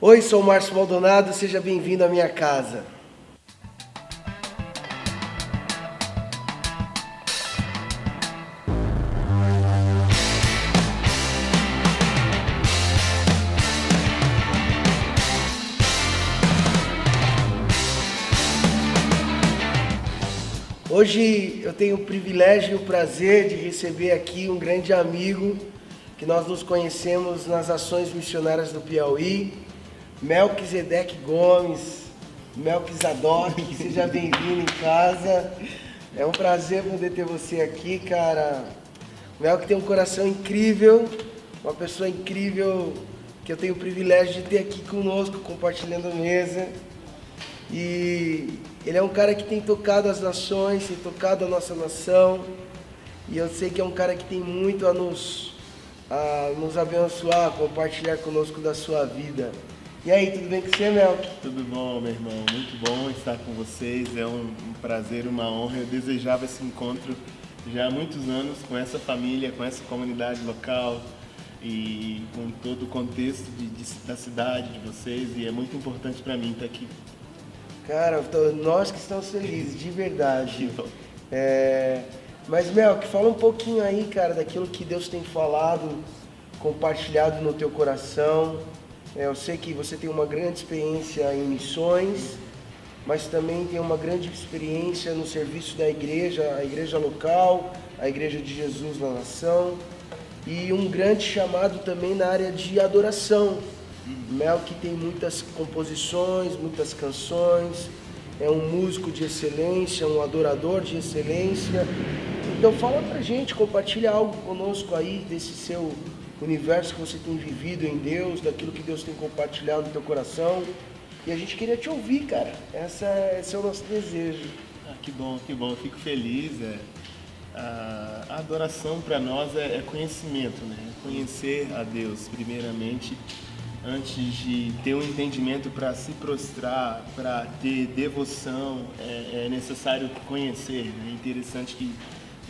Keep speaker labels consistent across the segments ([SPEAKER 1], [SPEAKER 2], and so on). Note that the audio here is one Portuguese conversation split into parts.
[SPEAKER 1] Oi, sou o Márcio Maldonado, seja bem-vindo à minha casa. Hoje eu tenho o privilégio e o prazer de receber aqui um grande amigo que nós nos conhecemos nas ações missionárias do Piauí, Melquisedeque Gomes, Melquisadoc, seja bem-vindo em casa. É um prazer poder ter você aqui, cara. O Melqui tem um coração incrível, uma pessoa incrível que eu tenho o privilégio de ter aqui conosco, compartilhando a mesa. E ele é um cara que tem tocado as nações, tem tocado a nossa nação. E eu sei que é um cara que tem muito a nos abençoar, compartilhar conosco da sua vida. E aí, tudo bem com você, Melqui?
[SPEAKER 2] Tudo bom, meu irmão. Muito bom estar com vocês. É um prazer, uma honra. Eu desejava esse encontro já há muitos anos com essa família, com essa comunidade local e com todo o contexto da cidade de vocês. E é muito importante para mim estar aqui.
[SPEAKER 1] Cara, nós que estamos felizes, de verdade. Mas, Melqui, fala um pouquinho aí, cara, daquilo que Deus tem falado, compartilhado no teu coração. Eu sei que você tem uma grande experiência em missões, mas também tem uma grande experiência no serviço da igreja, a igreja local, a Igreja de Jesus na nação, e um grande chamado também na área de adoração. Melqui tem muitas composições, muitas canções, é um músico de excelência, um adorador de excelência. Então fala pra gente, compartilha algo conosco aí desse seu universo que você tem vivido em Deus, daquilo que Deus tem compartilhado no teu coração. E a gente queria te ouvir, cara. Esse é o nosso desejo.
[SPEAKER 2] Que bom, eu fico feliz. A adoração para nós é conhecimento, né? Conhecer a Deus, primeiramente. Antes de ter um entendimento para se prostrar, para ter devoção, é necessário conhecer. É interessante que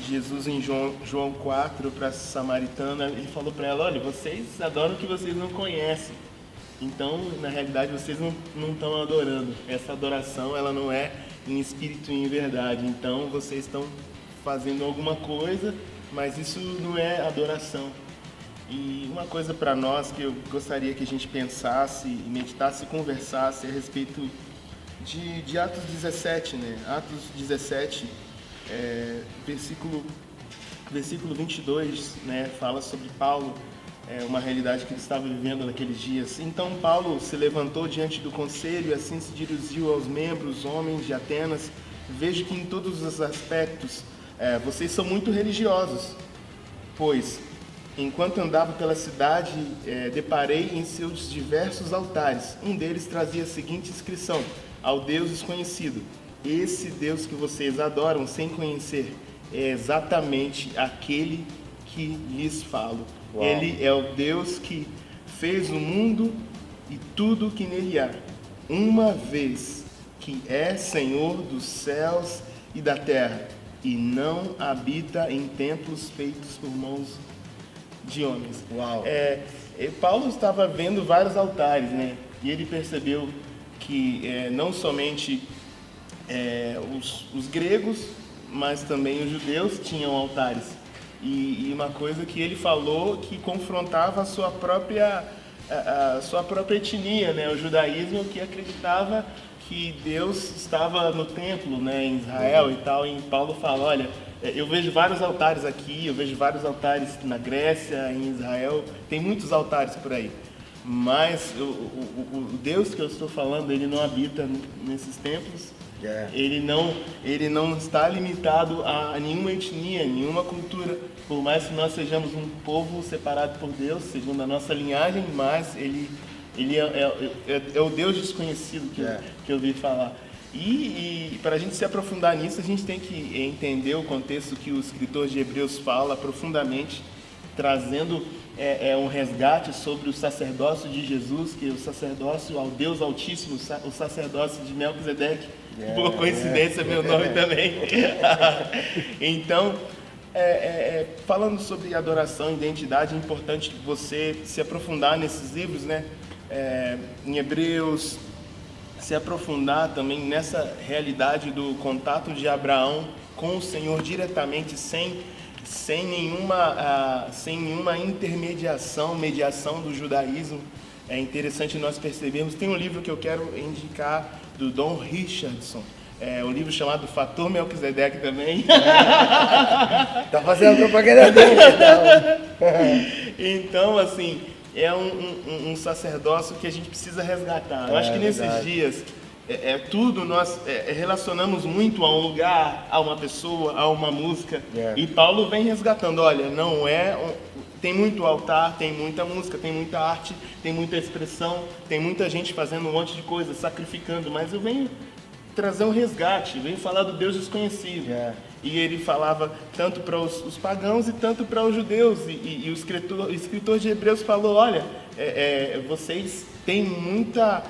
[SPEAKER 2] Jesus, em João 4, para a samaritana, ele falou para ela: olha, vocês adoram o que vocês não conhecem. Então, na realidade, vocês não estão adorando. Essa adoração, ela não é em espírito e em verdade. Então, vocês estão fazendo alguma coisa, mas isso não é adoração. E uma coisa para nós que eu gostaria que a gente pensasse, meditasse e conversasse a respeito de Atos 17, né? Atos 17, versículo 22, né? Fala sobre Paulo, uma realidade que ele estava vivendo naqueles dias. Então Paulo se levantou diante do conselho e assim se dirigiu aos membros, homens de Atenas: vejo que em todos os aspectos vocês são muito religiosos, pois enquanto andava pela cidade, deparei em seus diversos altares. Um deles trazia a seguinte inscrição: ao Deus desconhecido. Esse Deus que vocês adoram sem conhecer é exatamente aquele que lhes falo. Uau. Ele é o Deus que fez o mundo e tudo que nele há, uma vez que é Senhor dos céus e da terra, e não habita em templos feitos por mãos de homens. Uau. Paulo estava vendo vários altares, né? E ele percebeu que não somente os gregos, mas também os judeus tinham altares. E uma coisa que ele falou que confrontava a sua própria etnia, né? O judaísmo, que acreditava que Deus estava no templo, né, em Israel e tal. E Paulo fala: olha, eu vejo vários altares aqui, eu vejo vários altares na Grécia, em Israel, tem muitos altares por aí. Mas o Deus que eu estou falando, ele não habita nesses templos. Ele não está limitado a nenhuma etnia, nenhuma cultura. Por mais que nós sejamos um povo separado por Deus, segundo a nossa linhagem, mas ele é o Deus desconhecido que eu ouvi falar. E para a gente se aprofundar nisso, a gente tem que entender o contexto que o escritor de Hebreus fala profundamente, trazendo um resgate sobre o sacerdócio de Jesus, que é o sacerdócio ao Deus Altíssimo, o sacerdócio de Melquisedeque. Por coincidência, meu nome também. Então, falando sobre adoração e identidade, é importante você se aprofundar nesses livros, né? em Hebreus, se aprofundar também nessa realidade do contato de Abraão com o Senhor diretamente, sem nenhuma mediação do judaísmo. É interessante nós percebermos. Tem um livro que eu quero indicar do Don Richardson, um livro chamado Fator Melquisedeque também.
[SPEAKER 1] Tá fazendo propaganda dele,
[SPEAKER 2] então, assim, é um sacerdócio que a gente precisa resgatar. Eu acho que nesses dias, tudo nós relacionamos muito a um lugar, a uma pessoa, a uma música. E Paulo vem resgatando, olha, não é... Tem muito altar, tem muita música, tem muita arte, tem muita expressão, tem muita gente fazendo um monte de coisa, sacrificando, mas eu venho trazer um resgate, venho falar do Deus desconhecido. E ele falava tanto para os pagãos e tanto para os judeus. E o escritor de Hebreus falou, olha, vocês têm muita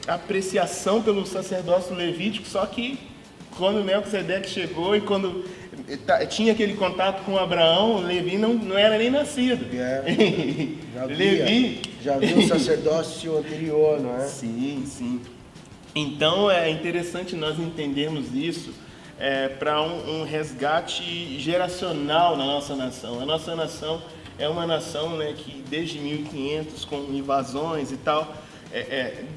[SPEAKER 2] apreciação pelo sacerdócio levítico, só que quando Melquisedeque chegou e quando tinha aquele contato com Abraão, Levi não era nem nascido.
[SPEAKER 1] Já viu o sacerdócio anterior, não é?
[SPEAKER 2] Sim. Então é interessante nós entendermos isso para um resgate geracional na nossa nação. A nossa nação é uma nação, né, que desde 1500, com invasões e tal,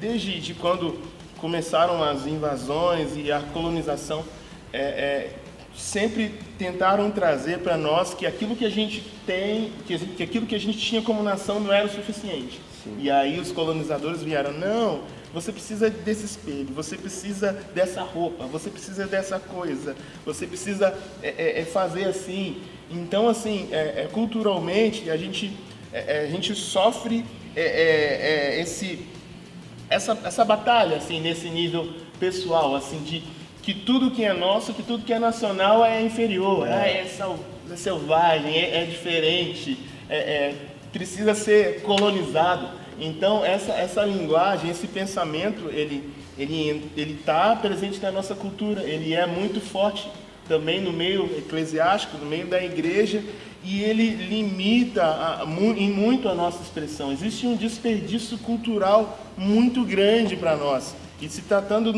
[SPEAKER 2] desde quando começaram as invasões e a colonização, sempre tentaram trazer para nós que aquilo que a gente tem, que aquilo que a gente tinha como nação não era o suficiente. Sim. E aí os colonizadores vieram, não, você precisa desse espelho, você precisa dessa roupa, você precisa dessa coisa, você precisa fazer assim. Então, assim, culturalmente, a gente sofre essa batalha, assim, nesse nível pessoal, assim, de que tudo que é nosso, que tudo que é nacional é inferior, é selvagem, é diferente, precisa ser colonizado. Então, essa linguagem, esse pensamento, ele está presente na nossa cultura, ele é muito forte também no meio eclesiástico, no meio da igreja, e ele limita em muito a nossa expressão. Existe um desperdício cultural muito grande para nós. E se tratando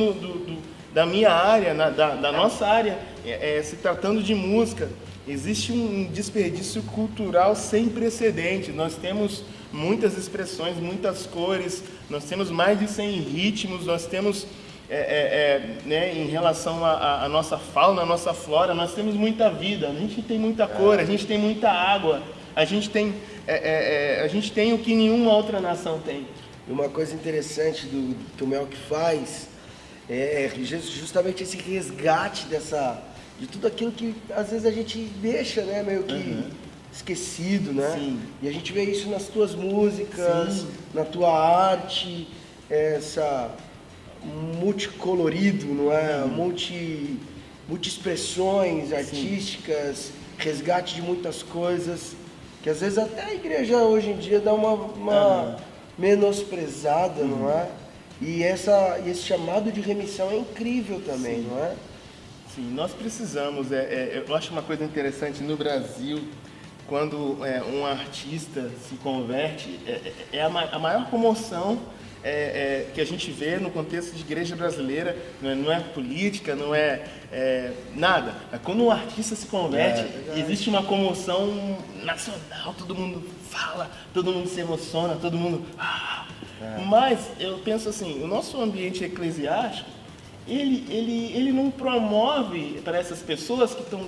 [SPEAKER 2] da minha área, da nossa área, se tratando de música, existe um desperdício cultural sem precedente. Nós temos muitas expressões, muitas cores, nós temos mais de 100 ritmos, nós temos, né, em relação à nossa fauna, à nossa flora, nós temos muita vida, a gente tem muita cor, a gente tem muita água, a gente tem o que nenhuma outra nação tem.
[SPEAKER 1] Uma coisa interessante que o Melk faz é justamente esse resgate de tudo aquilo que às vezes a gente deixa, né, meio que esquecido, né? Sim. E a gente vê isso nas tuas músicas, sim, na tua arte, essa multicolorido, não é? Multi-expressões artísticas, sim, resgate de muitas coisas, que às vezes até a igreja hoje em dia dá uma menosprezada, não é? E esse chamado de remissão é incrível também, sim, não é?
[SPEAKER 2] Sim, nós precisamos, eu acho uma coisa interessante no Brasil, quando um artista se converte, a maior comoção que a gente vê no contexto de igreja brasileira, não é política, não é nada. Quando um artista se converte, existe uma comoção nacional, todo mundo fala, todo mundo se emociona, todo mundo... Mas eu penso assim, o nosso ambiente eclesiástico, ele não promove para essas pessoas que estão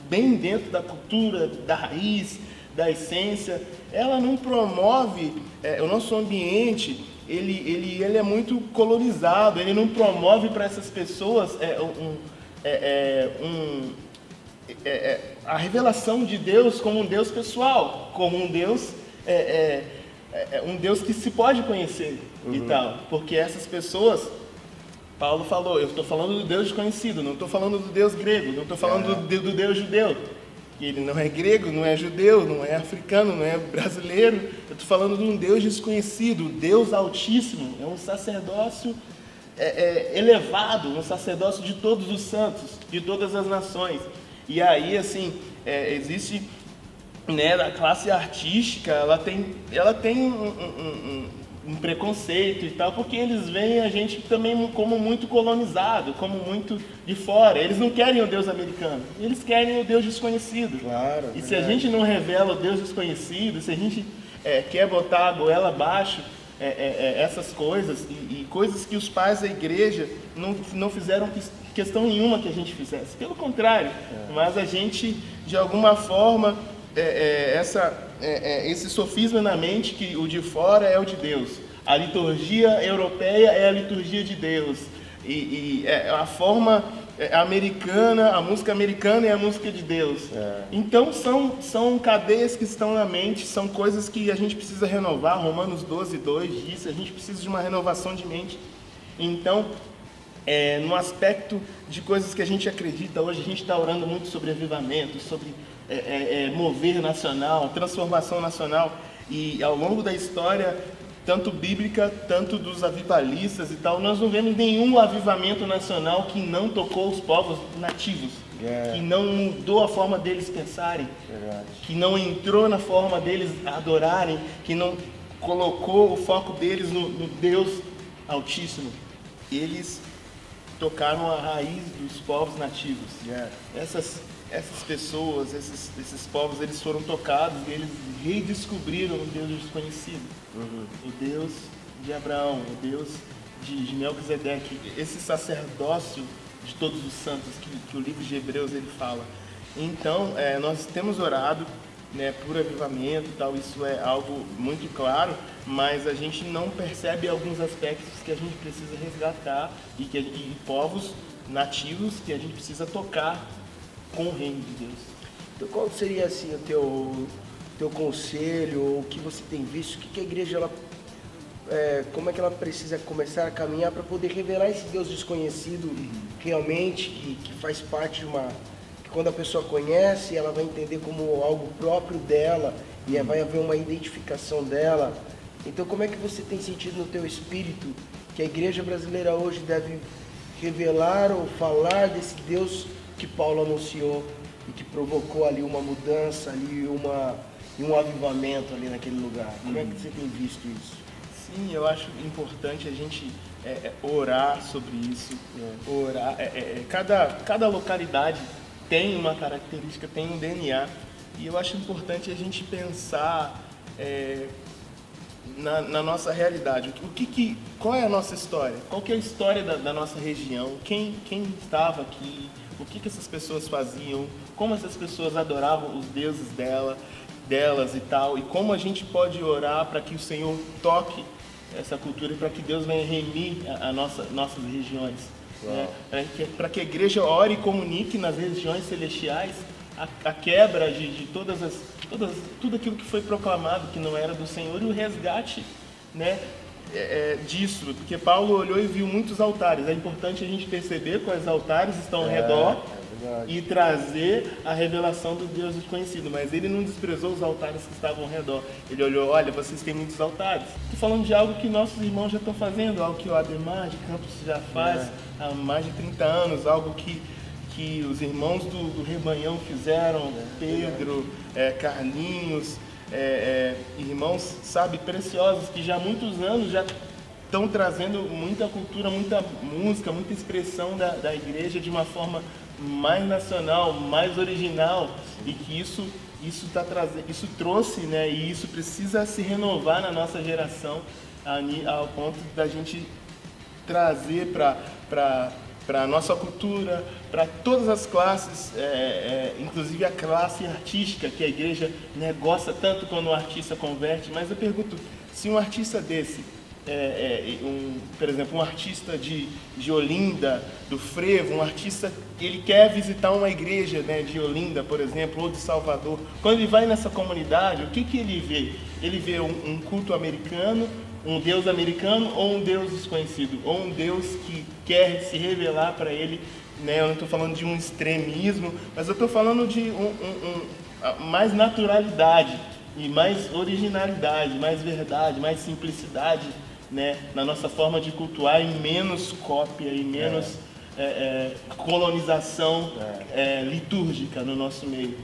[SPEAKER 2] bem dentro da cultura, da raiz, da essência, ela não promove, o nosso ambiente, ele é muito colonizado, ele não promove para essas pessoas a revelação de Deus como um Deus pessoal, como um Deus... um Deus que se pode conhecer e tal, porque essas pessoas, Paulo falou, eu estou falando do Deus desconhecido, não estou falando do Deus grego, não estou falando do Deus judeu, ele não é grego, não é judeu, não é africano, não é brasileiro, eu estou falando de um Deus desconhecido, Deus altíssimo, é um sacerdócio elevado, um sacerdócio de todos os santos, de todas as nações. E aí, assim, existe né, da classe artística, ela tem um preconceito e tal, porque eles veem a gente também como muito colonizado, como muito de fora. Eles não querem o Deus americano, eles querem o Deus desconhecido.
[SPEAKER 1] Claro,
[SPEAKER 2] e se a gente não revela o Deus desconhecido, se a gente quer botar a goela abaixo, essas coisas, e coisas que os pais da igreja não fizeram questão nenhuma que a gente fizesse. Pelo contrário, mas a gente, de alguma forma, esse sofisma na mente que o de fora é o de Deus. A liturgia europeia é a liturgia de Deus. E a forma americana, a música americana é a música de Deus. Então são cadeias que estão na mente, são coisas que a gente precisa renovar. Romanos 12:2 diz, a gente precisa de uma renovação de mente. Então, no aspecto de coisas que a gente acredita hoje, a gente está orando muito sobre avivamento, sobre mover nacional, transformação nacional, e ao longo da história, tanto bíblica, tanto dos avivalistas e tal, nós não vemos nenhum avivamento nacional que não tocou os povos nativos, que não mudou a forma deles pensarem, que não entrou na forma deles adorarem, que não colocou o foco deles no Deus Altíssimo. Eles tocaram a raiz dos povos nativos. Essas pessoas, esses povos, eles foram tocados e eles redescobriram o Deus desconhecido. O Deus de Abraão, o Deus de Melquisedeque, esse sacerdócio de todos os santos que o livro de Hebreus ele fala. Então, nós temos orado, né, por avivamento e tal, isso é algo muito claro, mas a gente não percebe alguns aspectos que a gente precisa resgatar e povos nativos que a gente precisa tocar com o reino de Deus.
[SPEAKER 1] Então, qual seria assim o teu conselho, ou o que você tem visto, que a igreja, como é que ela precisa começar a caminhar para poder revelar esse Deus desconhecido realmente, que faz parte de que quando a pessoa conhece, ela vai entender como algo próprio dela, e vai haver uma identificação dela. Então, como é que você tem sentido no teu espírito que a igreja brasileira hoje deve revelar ou falar desse Deus que Paulo anunciou e que provocou ali uma mudança, ali um avivamento ali naquele lugar? Como é que você tem visto isso?
[SPEAKER 2] Sim, eu acho importante a gente orar sobre isso. Orar. Cada localidade tem uma característica, tem um DNA, e eu acho importante a gente pensar na nossa realidade. Qual é a nossa história? Qual que é a história da nossa região? Quem estava aqui? O que essas pessoas faziam? Como essas pessoas adoravam os deuses delas e tal? E como a gente pode orar para que o Senhor toque essa cultura e para que Deus venha remir nossas regiões? Para que a igreja ore e comunique nas regiões celestiais a quebra de tudo aquilo que foi proclamado que não era do Senhor, e o resgate, né, disso, porque Paulo olhou e viu muitos altares. É importante a gente perceber quais altares estão ao redor e trazer a revelação do Deus desconhecido, mas ele não desprezou os altares que estavam ao redor. Ele olhou, olha, vocês têm muitos altares. Estou falando de algo que nossos irmãos já estão fazendo, algo que o Ademar de Campos já faz há mais de 30 anos, algo que os irmãos do Rebanhão fizeram, Pedro, Carlinhos, irmãos, sabe, preciosos, que já há muitos anos já estão trazendo muita cultura, muita música, muita expressão da igreja de uma forma mais nacional, mais original, e que isso trouxe, né, e isso precisa se renovar na nossa geração, ao ponto da gente trazer para a nossa cultura, para todas as classes, inclusive a classe artística, que a igreja, né, gosta tanto quando o artista converte. Mas eu pergunto, se um artista desse, por exemplo, um artista de Olinda, do frevo, um artista, ele quer visitar uma igreja, né, de Olinda, por exemplo, ou de Salvador, quando ele vai nessa comunidade, o que ele vê? Ele vê um culto americano, um Deus americano, ou um Deus desconhecido, ou um Deus que quer se revelar para ele, né? Eu não estou falando de um extremismo, mas eu estou falando de mais naturalidade, e mais originalidade, mais verdade, mais simplicidade, né, na nossa forma de cultuar, e menos cópia, e menos colonização litúrgica no nosso meio.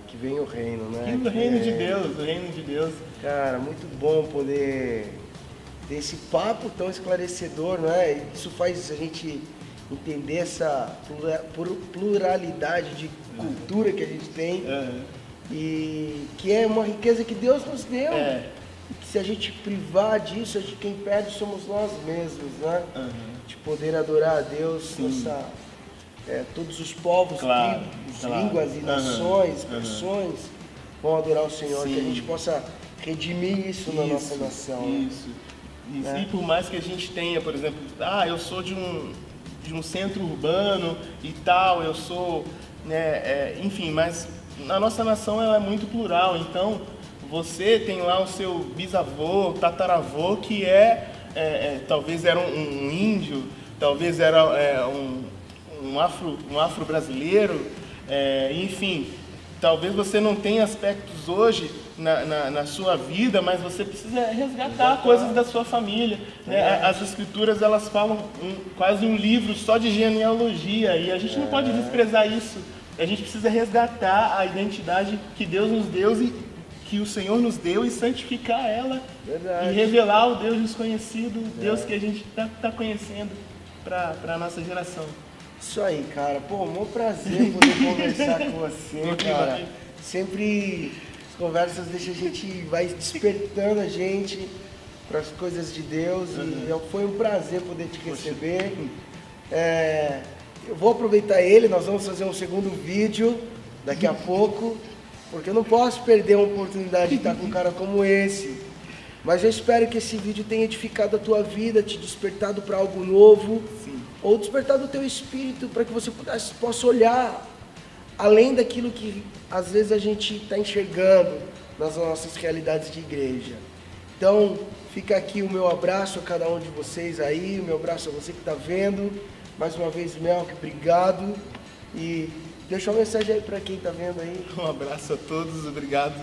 [SPEAKER 1] Que vem o reino, né?
[SPEAKER 2] E o reino de Deus, o reino de Deus.
[SPEAKER 1] Cara, muito bom poder ter esse papo tão esclarecedor, não é? Isso faz a gente entender essa pluralidade de cultura que a gente tem e que é uma riqueza que Deus nos deu. Que se a gente privar disso, quem perde somos nós mesmos, né? De poder adorar a Deus, todos os povos, tribos, línguas e nações, expressões vão adorar o Senhor, que a gente possa redimir isso na nossa nação.
[SPEAKER 2] Isso. E por mais que a gente tenha, por exemplo, eu sou de um centro urbano e tal, eu sou, enfim, mas a nossa nação ela é muito plural, então você tem lá o seu bisavô, tataravô, que talvez era um índio, talvez era um afro-brasileiro, enfim, talvez você não tenha aspectos hoje na sua vida, mas você precisa resgatar coisas da sua família. Né? As escrituras elas falam quase um livro só de genealogia e a gente não pode desprezar isso. A gente precisa resgatar a identidade que Deus nos deu e que o Senhor nos deu e santificar ela. E revelar o Deus desconhecido, o Deus que a gente está conhecendo para a nossa geração.
[SPEAKER 1] Isso aí, cara. Pô, um prazer poder conversar com você, cara. Sempre as conversas deixam a gente, vai despertando a gente para as coisas de Deus e foi um prazer poder te receber. Eu vou aproveitar nós vamos fazer um segundo vídeo daqui a pouco, porque eu não posso perder uma oportunidade de estar com um cara como esse. Mas eu espero que esse vídeo tenha edificado a tua vida, te despertado para algo novo, ou despertado o teu espírito para que você possa olhar além daquilo que às vezes a gente está enxergando nas nossas realidades de igreja. Então, fica aqui o meu abraço a cada um de vocês aí, o meu abraço a você que está vendo. Mais uma vez, Melk, obrigado. E deixa uma mensagem aí para quem está vendo aí.
[SPEAKER 2] Um abraço a todos, obrigado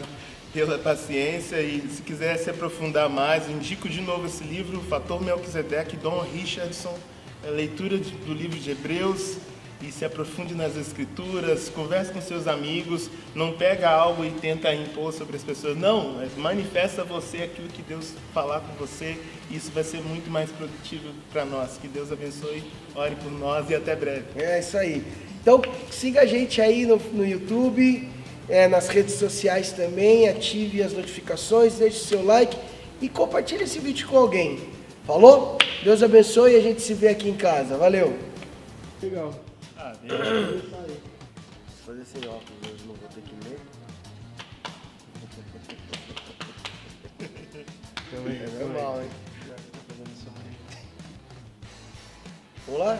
[SPEAKER 2] pela paciência. E se quiser se aprofundar mais, indico de novo esse livro, Fator Melquisedeque, Don Richardson, leitura do livro de Hebreus. E se aprofunde nas escrituras, converse com seus amigos, não pega algo e tenta impor sobre as pessoas, não, manifesta você aquilo que Deus falar com você, e isso vai ser muito mais produtivo para nós. Que Deus abençoe, ore por nós e até breve.
[SPEAKER 1] É isso aí. Então siga a gente aí no YouTube, nas redes sociais também, ative as notificações, deixe seu like e compartilhe esse vídeo com alguém. Falou? Deus abençoe e a gente se vê aqui em casa. Valeu!
[SPEAKER 2] Legal.
[SPEAKER 1] Vou fazer sem óculos hoje, não vou ter que ler. É normal, hein? Vamos lá?